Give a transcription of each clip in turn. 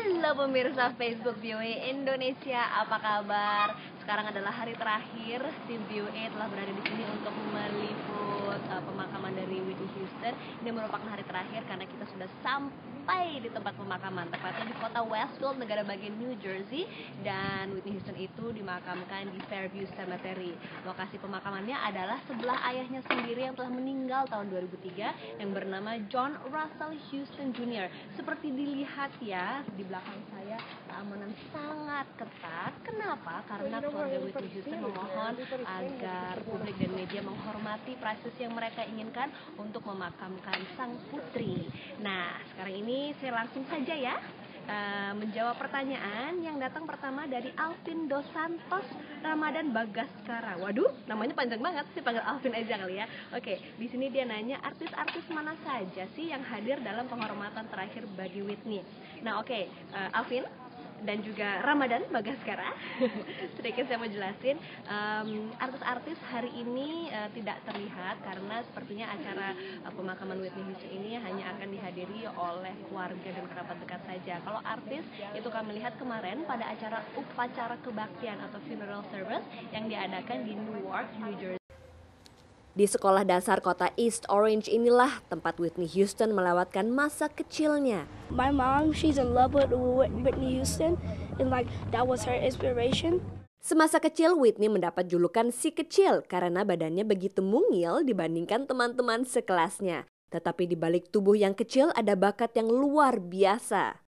Halo pemirsa Facebook VOA Indonesia, apa kabar? Sekarang adalah hari terakhir tim VOA telah berada di sini untuk meliput pemakaman dari Whitney Houston. Ini merupakan hari terakhir karena kita sudah sampai di tempat pemakaman, tepatnya di kota Westfield, negara bagian New Jersey. Dan Whitney Houston itu dimakamkan di Fairview Cemetery. Lokasi pemakamannya adalah sebelah ayahnya sendiri yang telah meninggal tahun 2003 yang bernama John Russell Houston Jr. Seperti dilihat ya di belakang saya, keamanan sangat ketat. Kenapa? Karena keluarga Whitney Houston memohon agar publik dan media menghormati privasi yang mereka inginkan untuk memakamkan sang putri. Nah, sekarang ini saya langsung saja ya menjawab pertanyaan yang datang pertama dari Alvin Dos Santos Ramadan Bagaskara. Waduh, namanya panjang banget, saya panggil Alvin aja kali ya. Oke, di sini dia nanya artis-artis mana saja sih yang hadir dalam penghormatan terakhir bagi Whitney. Nah, oke, Alvin dan juga Ramadan Bagaskara. Sedikit saya mau jelasin, artis-artis hari ini tidak terlihat karena sepertinya acara pemakaman Whitney Houston ini hanya akan dihadiri oleh keluarga dan kerabat dekat saja. Kalau artis itu kami lihat kemarin pada acara upacara kebaktian atau funeral service yang diadakan di Newark, New Jersey. Di sekolah dasar kota East Orange inilah tempat Whitney Houston melewatkan masa kecilnya. My mom, she's in love with Whitney Houston, and that was her inspiration. Semasa kecil, Whitney mendapat julukan si kecil karena badannya begitu mungil dibandingkan teman-teman sekelasnya. Tetapi di balik tubuh yang kecil ada bakat yang luar biasa.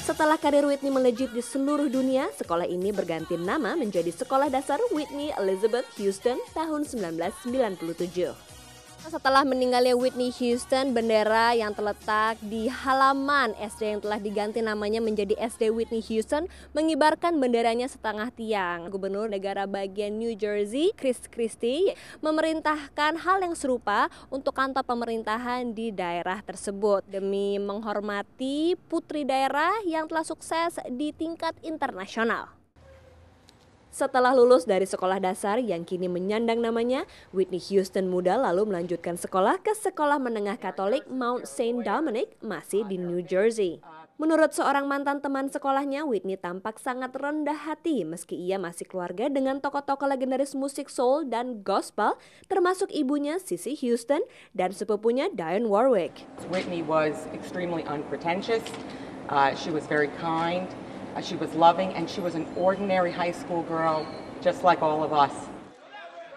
Setelah karir Whitney melejit di seluruh dunia, sekolah ini berganti nama menjadi Sekolah Dasar Whitney Elizabeth Houston tahun 1997. Setelah meninggalnya Whitney Houston, bendera yang terletak di halaman SD yang telah diganti namanya menjadi SD Whitney Houston mengibarkan benderanya setengah tiang. Gubernur negara bagian New Jersey, Chris Christie, memerintahkan hal yang serupa untuk kantor pemerintahan di daerah tersebut demi menghormati putri daerah yang telah sukses di tingkat internasional. Setelah lulus dari sekolah dasar yang kini menyandang namanya, Whitney Houston muda lalu melanjutkan sekolah ke sekolah menengah Katolik Mount Saint Dominic, masih di New Jersey. Menurut seorang mantan teman sekolahnya, Whitney tampak sangat rendah hati meski ia masih keluarga dengan tokoh-tokoh legendaris musik soul dan gospel, termasuk ibunya Cissy Houston dan sepupunya Dionne Warwick. Whitney was extremely unpretentious. She was very kind. She was loving, and she was an ordinary high school girl, just like all of us.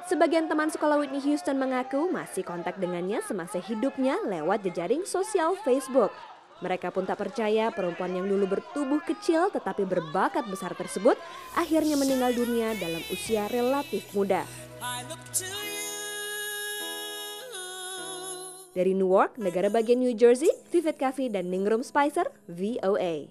Sebagian teman sekolah Whitney Houston mengaku masih kontak dengannya semasa hidupnya lewat jejaring sosial Facebook. Mereka pun tak percaya perempuan yang dulu bertubuh kecil tetapi berbakat besar tersebut akhirnya meninggal dunia dalam usia relatif muda. Dari Newark, negara bagian New Jersey, Vivek Kavi dan Ningrum Spicer, VOA.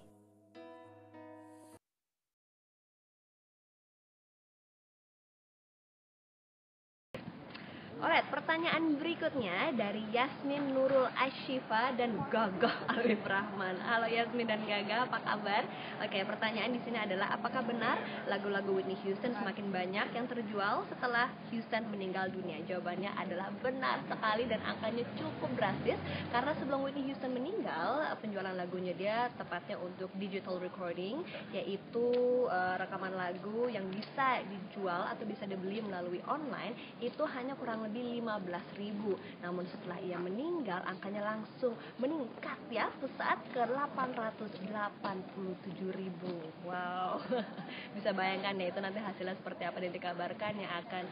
Alright, pertanyaan berikutnya dari Yasmin Nurul Ashifa dan Gagah Alif Rahman. Halo Yasmin dan Gagah, apa kabar? Oke, pertanyaan di sini adalah apakah benar lagu-lagu Whitney Houston semakin banyak yang terjual setelah Houston meninggal dunia? Jawabannya adalah benar sekali dan angkanya cukup drastis karena sebelum Whitney Houston meninggal, penjualan lagunya dia tepatnya untuk digital recording, yaitu rekaman lagu yang bisa dijual atau bisa dibeli melalui online itu hanya kurang lebih 15.000. Namun setelah ia meninggal, angkanya langsung meningkat ya, pesat ke 887.000. Wow. Bisa bayangkan ya itu nanti hasilnya seperti apa, dan dikabarkan yang akan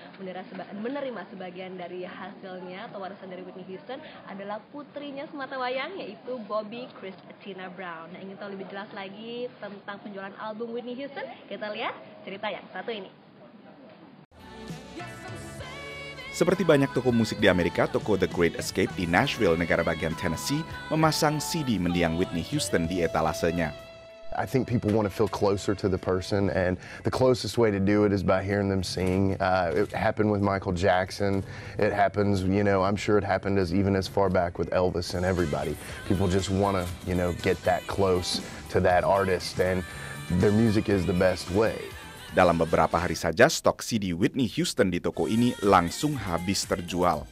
menerima sebagian dari hasilnya atau warisan dari Whitney Houston adalah putrinya semata wayang, yaitu Bobbi Kristina Brown. Nah, ingin tahu lebih jelas lagi tentang penjualan album Whitney Houston? Kita lihat cerita yang satu ini. Seperti banyak toko musik di Amerika, toko The Great Escape di Nashville, negara bagian Tennessee, memasang CD mendiang Whitney Houston di etalasenya. I think people want to feel closer to the person, and the closest way to do it is by hearing them sing. It happened with Michael Jackson. It happens, I'm sure it happened even as far back with Elvis and everybody. People just want to, get that close to that artist, and their music is the best way. Dalam beberapa hari saja, stok CD Whitney Houston di toko ini langsung habis terjual.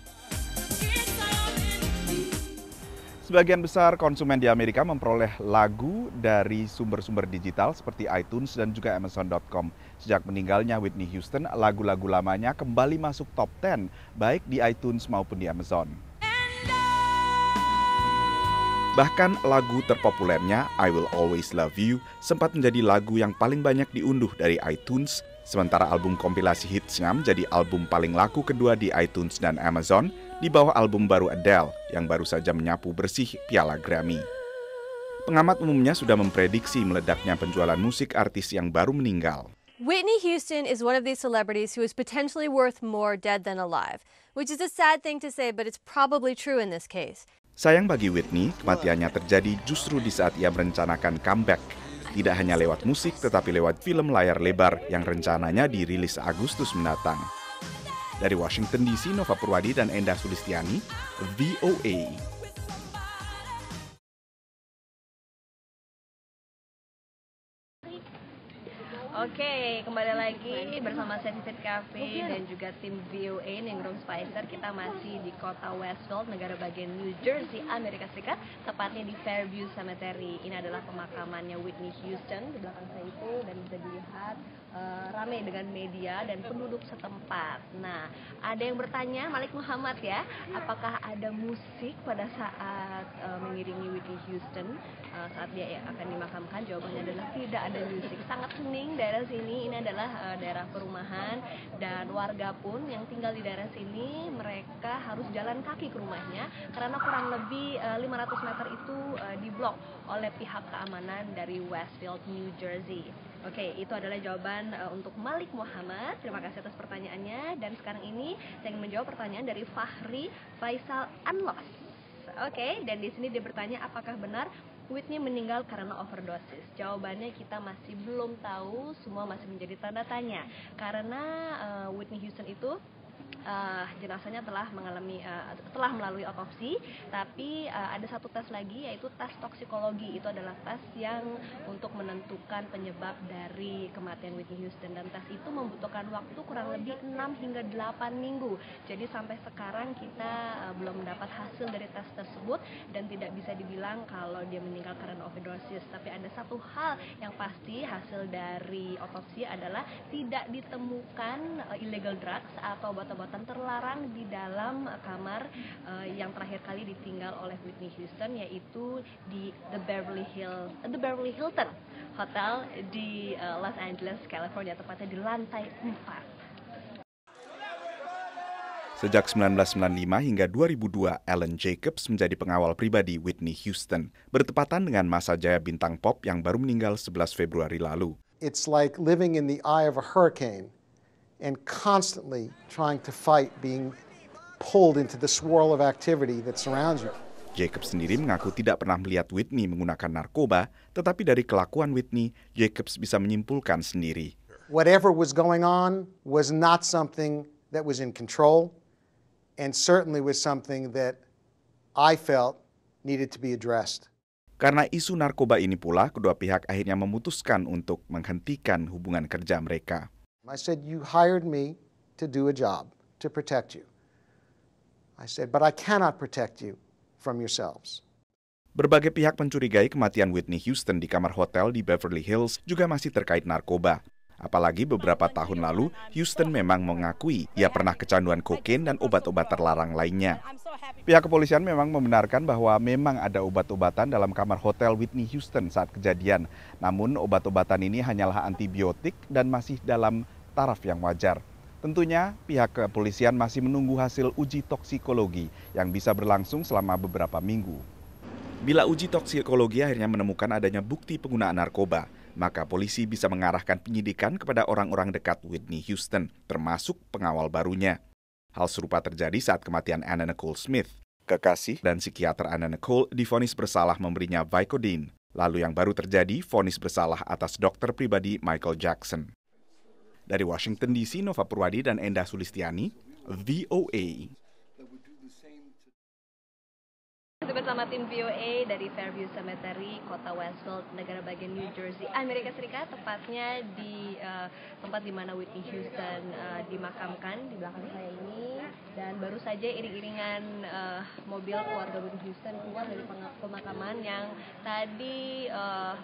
Sebagian besar konsumen di Amerika memperoleh lagu dari sumber-sumber digital seperti iTunes dan juga Amazon.com. Sejak meninggalnya Whitney Houston, lagu-lagu lamanya kembali masuk top 10, baik di iTunes maupun di Amazon. Bahkan lagu terpopulernya, I Will Always Love You, sempat menjadi lagu yang paling banyak diunduh dari iTunes, sementara album kompilasi hitsnya menjadi album paling laku kedua di iTunes dan Amazon, di bawah album baru Adele yang baru saja menyapu bersih piala Grammy. Pengamat umumnya sudah memprediksi meledaknya penjualan musik artis yang baru meninggal. Whitney Houston is one of these celebrities who is potentially worth more dead than alive, which is a sad thing to say, but it's probably true in this case. Sayang bagi Whitney, kematiannya terjadi justru di saat ia merencanakan comeback. Tidak hanya lewat musik, tetapi lewat film layar lebar yang rencananya dirilis Agustus mendatang. Dari Washington DC, Nova Purwadi dan Endah Sulistiani, VOA. Oke, kembali lagi bersama saya Visit Cafe dan juga tim VOA Ningrum Spicer. Kita masih di kota Westfield, negara bagian New Jersey, Amerika Serikat, tepatnya di Fairview Cemetery. Ini adalah pemakamannya Whitney Houston. Di belakang saya itu, dan bisa dilihat ramai dengan media dan penduduk setempat. Nah, ada yang bertanya, Malik Muhammad ya, apakah ada musik pada saat mengiringi Whitney Houston saat dia akan dimakamkan? Jawabannya adalah tidak ada musik. Sangat hening daerah sini. Ini adalah daerah perumahan, dan warga pun yang tinggal di daerah sini mereka harus jalan kaki ke rumahnya karena kurang lebih 500 meter itu diblok oleh pihak keamanan dari Westfield, New Jersey. Oke, itu adalah jawaban untuk Malik Muhammad. Terima kasih atas pertanyaannya. Dan sekarang ini saya ingin menjawab pertanyaan dari Fahri Faisal Anlos. Oke, dan di sini dia bertanya apakah benar Whitney meninggal karena overdosis. Jawabannya kita masih belum tahu, semua masih menjadi tanda tanya. Karena Whitney Houston itu jenazahnya telah melalui otopsi, tapi ada satu tes lagi, yaitu tes toksikologi. Itu adalah tes yang untuk menentukan penyebab dari kematian Whitney Houston, dan tes itu membutuhkan waktu kurang lebih 6 hingga 8 minggu. Jadi sampai sekarang kita belum mendapat hasil dari tes tersebut, dan tidak bisa dibilang kalau dia meninggal karena overdosis. Tapi ada satu hal yang pasti, hasil dari otopsi adalah tidak ditemukan illegal drugs atau obat-obatan terlarang di dalam kamar yang terakhir kali ditinggal oleh Whitney Houston, yaitu di The Beverly Hilton Hotel di Los Angeles, California, tepatnya di lantai 4. Sejak 1995 hingga 2002, Alan Jacobs menjadi pengawal pribadi Whitney Houston, bertepatan dengan masa jaya bintang pop yang baru meninggal 11 Februari lalu. It's like living in the eye of a hurricane and constantly trying to fight being pulled into the swirl of activity that surrounds you. Jacobs sendiri mengaku tidak pernah melihat Whitney menggunakan narkoba, tetapi dari kelakuan Whitney, Jacobs bisa menyimpulkan sendiri. Whatever was going on was not something that was in control, and certainly was something that I felt needed to be addressed. Karena isu narkoba ini pula, kedua pihak akhirnya memutuskan untuk menghentikan hubungan kerja mereka. I said, you hired me to do a job, to protect you. I said, but I cannot protect you from yourselves. Berbagai pihak mencurigai kematian Whitney Houston di kamar hotel di Beverly Hills juga masih terkait narkoba. Apalagi beberapa tahun lalu, Houston memang mengakui ia pernah kecanduan kokain dan obat-obat terlarang lainnya. Pihak kepolisian memang membenarkan bahwa memang ada obat-obatan dalam kamar hotel Whitney Houston saat kejadian. Namun obat-obatan ini hanyalah antibiotik dan masih dalam taraf yang wajar. Tentunya pihak kepolisian masih menunggu hasil uji toksikologi yang bisa berlangsung selama beberapa minggu. Bila uji toksikologi akhirnya menemukan adanya bukti penggunaan narkoba, maka polisi bisa mengarahkan penyidikan kepada orang-orang dekat Whitney Houston, termasuk pengawal barunya. Hal serupa terjadi saat kematian Anna Nicole Smith. Kekasih dan psikiater Anna Nicole divonis bersalah memberinya Vicodin. Lalu yang baru terjadi, vonis bersalah atas dokter pribadi Michael Jackson. Dari Washington DC, Nova Purwadi dan Endah Sulistiani, VOA. Bersama tim VOA dari Fairview Cemetery, kota Westfield, negara bagian New Jersey, Amerika Serikat, tepatnya di tempat di mana Whitney Houston dimakamkan di belakang saya ini. Dan dan baru saja iring-iringan mobil keluarga Whitney Houston keluar dari pemakaman yang tadi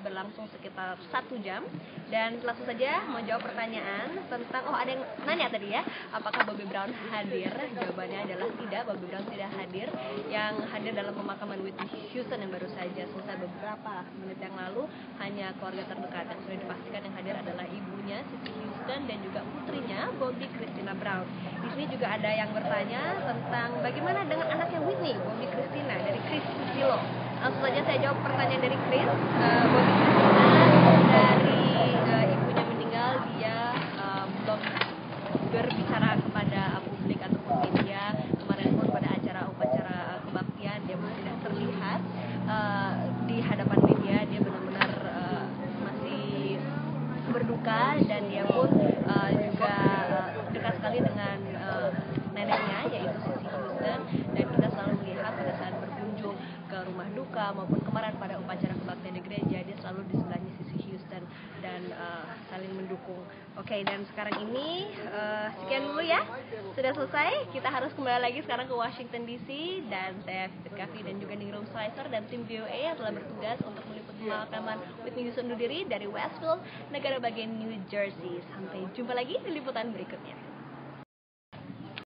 berlangsung sekitar 1 jam. Dan langsung saja mau jawab pertanyaan tentang, ada yang nanya tadi ya, apakah Bobby Brown hadir? Jawabannya adalah tidak, Bobby Brown tidak hadir. Yang hadir dalam pemakaman Whitney Houston yang baru saja selesai beberapa menit yang lalu hanya keluarga terdekat. Yang sudah dipastikan yang hadir adalah ibunya Cissy Houston dan juga putrinya Bobby Christina Brown. Di sini juga ada yang bertanya tentang bagaimana dengan anaknya Whitney, Bobby Christina, dari Chris Susilo. Langsung saja saya jawab pertanyaan dari Chris. Bobby Christina dari ibunya meninggal, dia belum berbicara kepada publik ataupun media. Kemarin pun pada upacara kebaktian dia pun tidak terlihat di hadapan media. Dia benar-benar masih berduka dan dia pun juga dekat sekali dengan neneknya yaitu Cissy Houston, dan kita selalu melihat pada saat berkunjung ke rumah duka maupun kemarin pada upacara kebaktian di gereja, dia selalu di sebelahnya Cissy Houston dan saling mendukung. Oke, dan sekarang ini sekian dulu ya, sudah selesai. Kita harus kembali lagi sekarang ke Washington DC, dan saya Fit Kavi dan juga Ningrum Slicer dan tim VOA yang telah bertugas untuk meliput pemakaman Whitney Houston undur diri dari Westfield, negara bagian New Jersey. Sampai jumpa lagi di liputan berikutnya.